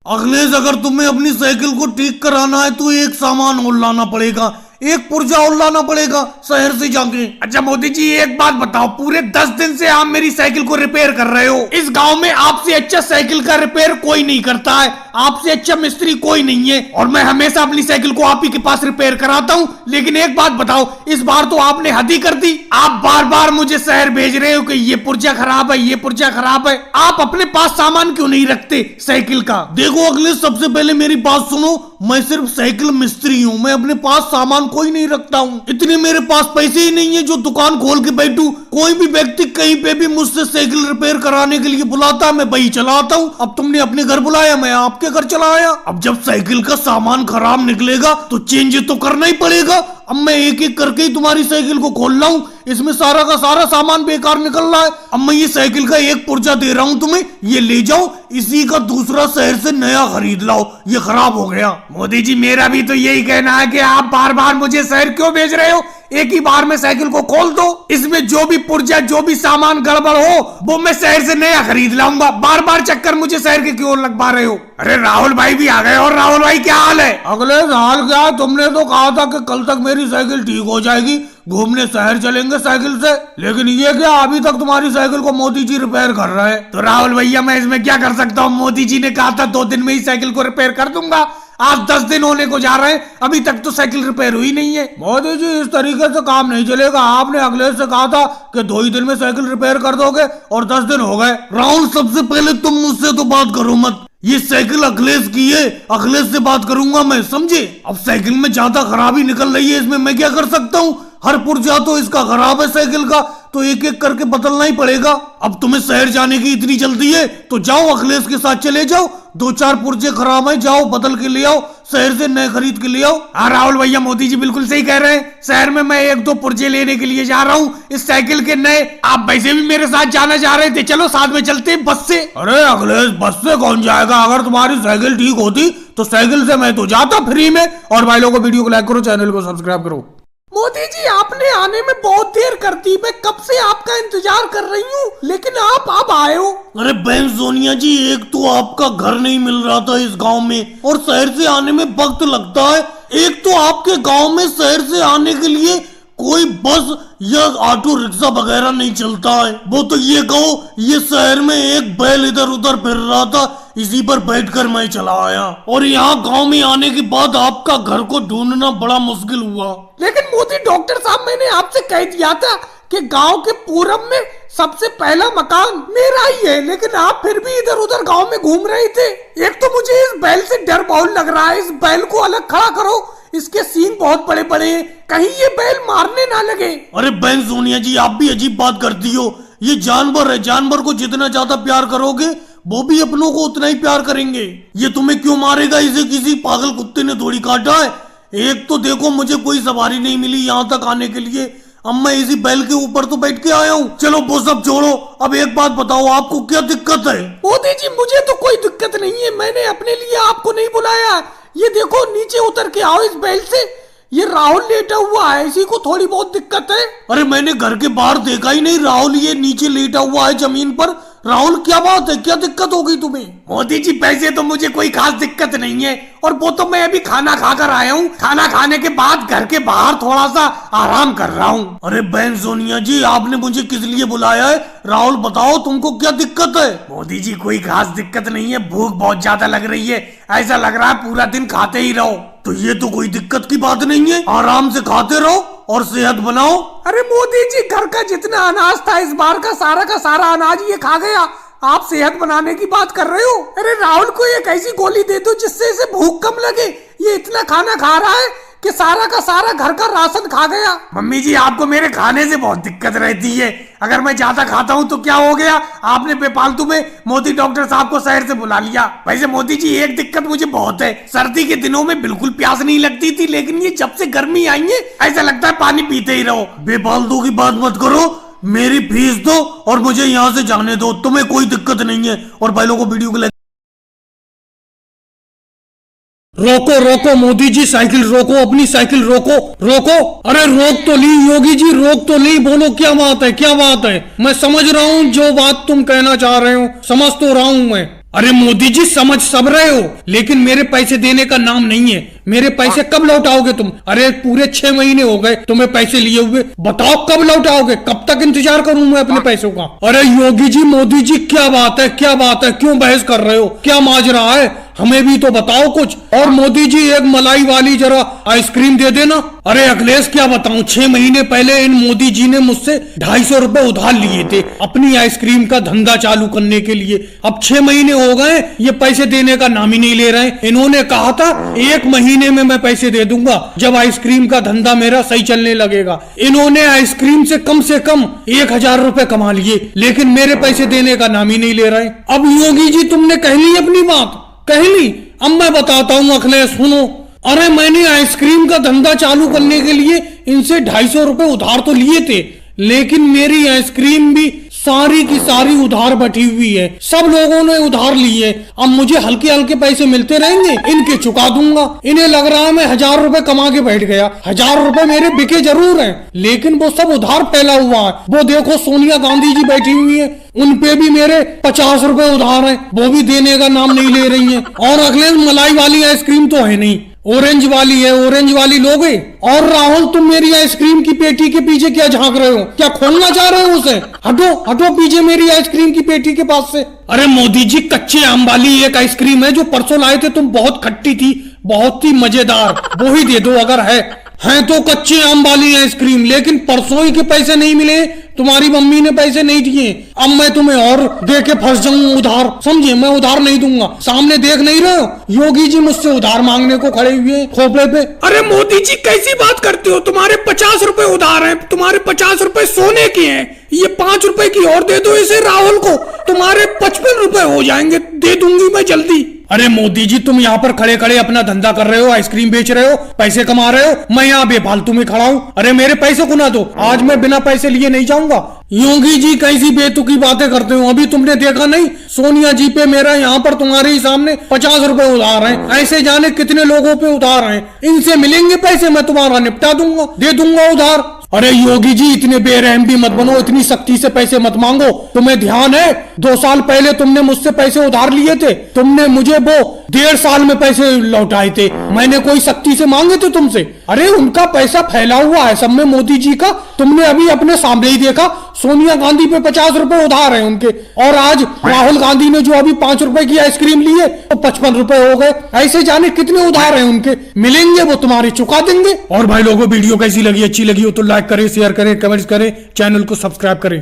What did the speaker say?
अखिलेश, अगर तुम्हें अपनी साइकिल को ठीक कराना है तो एक सामान और लाना पड़ेगा, एक पुर्जा और लाना पड़ेगा शहर से जाके। अच्छा मोदी जी, एक बात बताओ, पूरे 10 दिन से आप मेरी साइकिल को रिपेयर कर रहे हो। इस गांव में आपसे अच्छा साइकिल का रिपेयर कोई नहीं करता है, आपसे अच्छा मिस्त्री कोई नहीं है, और मैं हमेशा अपनी साइकिल को आप ही के पास रिपेयर कराता हूँ। लेकिन एक बात बताओ, इस बार तो आपने हद ही कर दी। आप बार बार मुझे शहर भेज रहे हो कि ये पुर्जा खराब है, ये पुर्जा खराब है। आप अपने पास सामान क्यों नहीं रखते साइकिल का? देखो अखिलेश, सबसे पहले मेरी बात सुनो। मैं सिर्फ साइकिल मिस्त्री हूँ, मैं अपने पास सामान कोई नहीं रखता हूँ। इतने मेरे पास पैसे ही नहीं है जो दुकान खोल के बैठूं। कोई भी व्यक्ति कहीं पे भी मुझसे साइकिल रिपेयर कराने के लिए बुलाता है, मैं वही चलाता हूँ। अब तुमने अपने घर बुलाया, मैं आपके घर चला आया। अब जब साइकिल का सामान खराब निकलेगा तो चेंज तो करना ही पड़ेगा। अब मैं एक एक करके ही तुम्हारी साइकिल को खोल रहा हूँ, इसमें सारा का सारा सामान बेकार निकल रहा है। अब मैं ये साइकिल का एक पुर्जा दे रहा हूँ तुम्हें, ये ले जाओ, इसी का दूसरा शहर से नया खरीद लाओ, ये खराब हो गया। मोदी जी, मेरा भी तो यही कहना है कि आप बार बार मुझे शहर क्यों भेज रहे हो? एक ही बार में साइकिल को खोल दो, इसमें जो भी पुर्जा जो भी सामान गड़बड़ हो वो मैं शहर से नया खरीद लाऊंगा। बार बार चक्कर मुझे शहर के क्यों लगवा रहे हो? अरे राहुल भाई भी आ गए। और राहुल भाई, क्या हाल है? अगले हाल क्या? तुमने तो कहा था कि कल तक मेरी साइकिल ठीक हो जाएगी, घूमने शहर चलेंगे साइकिल से, लेकिन ये क्या, अभी तक तुम्हारी साइकिल को मोदी जी रिपेयर कर रहे हैं। तो राहुल भैया, मैं इसमें क्या कर सकता हूँ? मोदी जी ने कहा था 2 दिन में ही साइकिल को रिपेयर कर दूंगा, आज 10 दिन होने को जा रहे हैं, अभी तक तो साइकिल रिपेयर हुई नहीं है। मोदी जी, इस तरीके से काम नहीं चलेगा। आपने अखिलेश से कहा था कि 2 ही दिन में साइकिल रिपेयर कर दोगे और 10 दिन हो गए। राहुल, सबसे पहले तुम मुझसे तो बात करो मत, ये साइकिल अखिलेश की है, अखिलेश से बात करूंगा मैं, समझे? अब साइकिल में ज्यादा खराबी निकल रही है, इसमें मैं क्या कर सकता हूँ? हर पुर्जा तो इसका खराब है साइकिल का, तो एक एक करके बदलना ही पड़ेगा। अब तुम्हें शहर जाने की इतनी जल्दी है तो जाओ, अखिलेश के साथ चले जाओ, 2-4 पुर्जे खराब है, जाओ बदल के ले आओ, शहर से नए खरीद के ले आओ। हाँ राहुल भैया, मोदी जी बिल्कुल सही कह रहे हैं। शहर में मैं 1-2 पुर्जे लेने के लिए जा रहा हूँ इस साइकिल के नए। आप वैसे भी मेरे साथ जाना चाह रहे थे, चलो साथ में चलते हैं बस से। अरे अखिलेश, बस से कौन जाएगा? अगर तुम्हारी साइकिल ठीक होती तो साइकिल से मैं तो जाता फ्री में। और भाई लोगों को वीडियो को लाइक करो, चैनल को सब्सक्राइब करो। मोदी जी, आपने आने में बहुत देर कर दी, मैं कब से आपका इंतजार कर रही हूँ, लेकिन आप अब आए हो। अरे बहन सोनिया जी, एक तो आपका घर नहीं मिल रहा था इस गांव में, और शहर से आने में वक्त लगता है। एक तो आपके गांव में शहर से आने के लिए कोई बस या ऑटो रिक्शा वगैरह नहीं चलता है। वो तो ये कहो, ये शहर में एक बैल इधर उधर फिर रहा था, इसी पर बैठकर मैं चला आया। और यहाँ गांव में आने के बाद आपका घर को ढूंढना बड़ा मुश्किल हुआ। लेकिन मोदी डॉक्टर साहब, मैंने आपसे कह दिया था कि गांव के पूरब में सबसे पहला मकान मेरा ही है, लेकिन आप फिर भी इधर उधर गांव में घूम रहे थे। एक तो मुझे इस बैल से डर बहुत लग रहा है, इस बैल को अलग खड़ा करो, इसके सींग बहुत बड़े बड़े हैं, कहीं ये बैल मारने ना लगे। अरे बहन सोनिया जी, आप भी अजीब बात करती हो। ये जानवर है, जानवर को जितना ज्यादा प्यार करोगे वो भी अपनों को उतना ही प्यार करेंगे। ये तुम्हें क्यों मारेगा? इसे किसी पागल कुत्ते ने थोड़ी काटा है। एक तो देखो, मुझे कोई सवारी नहीं मिली यहाँ तक आने के लिए, अब मैं इसी बैल के ऊपर तो बैठ के आया हूँ। चलो वो सब छोड़ो, अब एक बात बताओ, आपको क्या दिक्कत है? मोदी जी, मुझे तो कोई दिक्कत नहीं है, मैंने अपने लिए आपको नहीं बुलाया। ये देखो, नीचे उतर के आओ इस बैल से। ये राहुल लेटा हुआ है, इसी को थोड़ी बहुत दिक्कत है। अरे मैंने घर के बाहर देखा ही नहीं, राहुल ये नीचे लेटा हुआ है जमीन पर। राहुल, क्या बात है, क्या दिक्कत हो गई तुम्हें? मोदी जी, पैसे तो मुझे कोई खास दिक्कत नहीं है, और वो तो मैं अभी खाना खाकर आया हूँ। खाना खाने के बाद घर के बाहर थोड़ा सा आराम कर रहा हूँ। अरे बहन सोनिया जी, आपने मुझे किस लिए बुलाया है? राहुल बताओ, तुमको क्या दिक्कत है? मोदी जी, कोई खास दिक्कत नहीं है, भूख बहुत ज्यादा लग रही है, ऐसा लग रहा है पूरा दिन खाते ही रहो। तो ये तो कोई दिक्कत की बात नहीं है, आराम से खाते रहो और सेहत बनाओ। अरे मोदी जी, घर का जितना अनाज था इस बार का सारा अनाज ये खा गया, आप सेहत बनाने की बात कर रहे हो? अरे राहुल को एक ऐसी गोली दे दो जिससे इसे भूख कम लगे। ये इतना खाना खा रहा है कि सारा का सारा घर का राशन खा गया। मम्मी जी, आपको मेरे खाने से बहुत दिक्कत रहती है, अगर मैं ज्यादा खाता हूँ तो क्या हो गया? आपने बेफालतू में मोदी डॉक्टर साहब को शहर से बुला लिया। वैसे मोदी जी, एक दिक्कत मुझे बहुत है, सर्दी के दिनों में बिल्कुल प्यास नहीं लगती थी, लेकिन ये जब से गर्मी आई है ऐसा लगता है पानी पीते ही रहो। बेफालतू की बात मत करो, मेरी फीस दो और मुझे यहाँ से जाने दो, तुम्हें कोई दिक्कत नहीं है। और भाई लोगों को वीडियो को लाइक। रोको रोको मोदी जी, साइकिल रोको, अपनी साइकिल रोको रोको। अरे रोक तो ली योगी जी, रोक तो ली, बोलो क्या बात है, क्या बात है? मैं समझ रहा हूँ जो बात तुम कहना चाह रहे हो, समझ तो रहा हूँ मैं। अरे मोदी जी समझ सब रहे हो, लेकिन मेरे पैसे देने का नाम नहीं है। मेरे पैसे कब लौटाओगे तुम? अरे पूरे 6 महीने हो गए तुम्हें पैसे लिए हुए, बताओ कब लौटाओगे? कब तक इंतजार करूं मैं अपने पैसों का? अरे योगी जी, मोदी जी, क्या बात है, क्या बात है? क्यों बहस कर रहे हो? क्या माजरा है? हमें भी तो बताओ कुछ। और मोदी जी, एक मलाई वाली जरा आइसक्रीम दे देना। अरे अखिलेश, क्या बताऊं, 6 महीने पहले इन मोदी जी ने मुझसे 250 रुपए उधार लिए थे अपनी आइसक्रीम का धंधा चालू करने के लिए। अब 6 महीने हो गए, ये पैसे देने का नाम ही नहीं ले रहे। इन्होंने कहा था 1 महीने में मैं पैसे दे दूंगा जब आइसक्रीम का धंधा मेरा सही चलने लगेगा। इन्होंने आइसक्रीम से कम 1000 रुपए कमा लिए, लेकिन मेरे पैसे देने का नाम ही नहीं ले रहे। अब योगी जी, तुमने कह ली अपनी बात, कह ली। अब मैं बताता हूँ अखिलेश, सुनो। अरे मैंने आइसक्रीम का धंधा चालू करने के लिए इनसे 250 रुपए उधार तो लिए थे, लेकिन मेरी आइसक्रीम भी सारी की सारी उधार बैठी हुई है। सब लोगों ने उधार लिए। अब मुझे हल्के हल्के पैसे मिलते रहेंगे, इनके चुका दूंगा। इन्हें लग रहा है मैं 1000 रुपए कमा के बैठ गया। 1000 रुपए मेरे बिके जरूर हैं, लेकिन वो सब उधार फैला हुआ है। वो देखो सोनिया गांधी जी बैठी हुई है, उनपे भी मेरे 50 रुपए उधार हैं, वो भी देने का नाम नहीं ले रही हैं। और अगले मलाई वाली आइसक्रीम तो है नहीं, ऑरेंज वाली है, ऑरेंज वाली लोगे। और राहुल, तुम मेरी आइसक्रीम की पेटी के पीछे क्या झांक रहे हो? क्या खोलना चाह रहे हो उसे? हटो हटो पीछे मेरी आइसक्रीम की पेटी के पास से। अरे मोदी जी, कच्चे आम वाली एक आइसक्रीम है जो परसों लाए थे तुम, बहुत खट्टी थी, बहुत ही मजेदार, वो ही दे दो अगर है तो कच्चे आम वाली आइसक्रीम। लेकिन परसों ही के पैसे नहीं मिले, तुम्हारी मम्मी ने पैसे नहीं दिए। अब मैं तुम्हें और दे के फंस जाऊं उधार, समझे? मैं उधार नहीं दूंगा। सामने देख नहीं रहे हो, योगी जी मुझसे उधार मांगने को खड़े हुए खोपड़े पे। अरे मोदी जी, कैसी बात करते हो? तुम्हारे 50 रुपए उधार हैं, तुम्हारे 50 रुपए सोने के हैं। ये 5 रुपए की और दे दो इसे राहुल को, तुम्हारे 55 रुपए हो जाएंगे, दे दूंगी मैं जल्दी। अरे मोदी जी, तुम यहाँ पर खड़े खड़े अपना धंधा कर रहे हो, आइसक्रीम बेच रहे हो, पैसे कमा रहे हो, मैं यहाँ बेफालतू में खड़ा हूँ। अरे मेरे पैसे को ना दो, आज मैं बिना पैसे लिए नहीं जाऊंगा। योगी जी, कैसी बेतुकी बातें करते हो? अभी तुमने देखा नहीं, सोनिया जी पे मेरा यहाँ पर तुम्हारे ही सामने 50 रुपए उधार हैं। ऐसे जाने कितने लोगों पे उधार हैं। इनसे मिलेंगे पैसे, मैं तुम्हारा निपटा दूंगा, दे दूंगा उधार। अरे योगी जी, इतने बेरहम भी मत बनो, इतनी सख्ती से पैसे मत मांगो। तुम्हें ध्यान है 2 साल पहले तुमने मुझसे पैसे उधार लिए थे, तुमने मुझे वो 1.5 साल में पैसे लौटाए थे। मैंने कोई सख्ती से मांगे थे तुमसे? अरे उनका पैसा फैला हुआ है सब में, मोदी जी का। तुमने अभी अपने सामने ही देखा, सोनिया गांधी पे 50 रुपए उधार है उनके, और आज राहुल गांधी ने जो अभी 5 रुपए की आइसक्रीम ली है तो 55 रुपए हो गए। ऐसे जाने कितने उधार हैं उनके, मिलेंगे वो तुम्हारे, चुका देंगे। और भाई लोगों, वीडियो कैसी लगी? अच्छी लगी हो तो लाइक करें, शेयर करें, कमेंट्स करें, चैनल को सब्सक्राइब करें।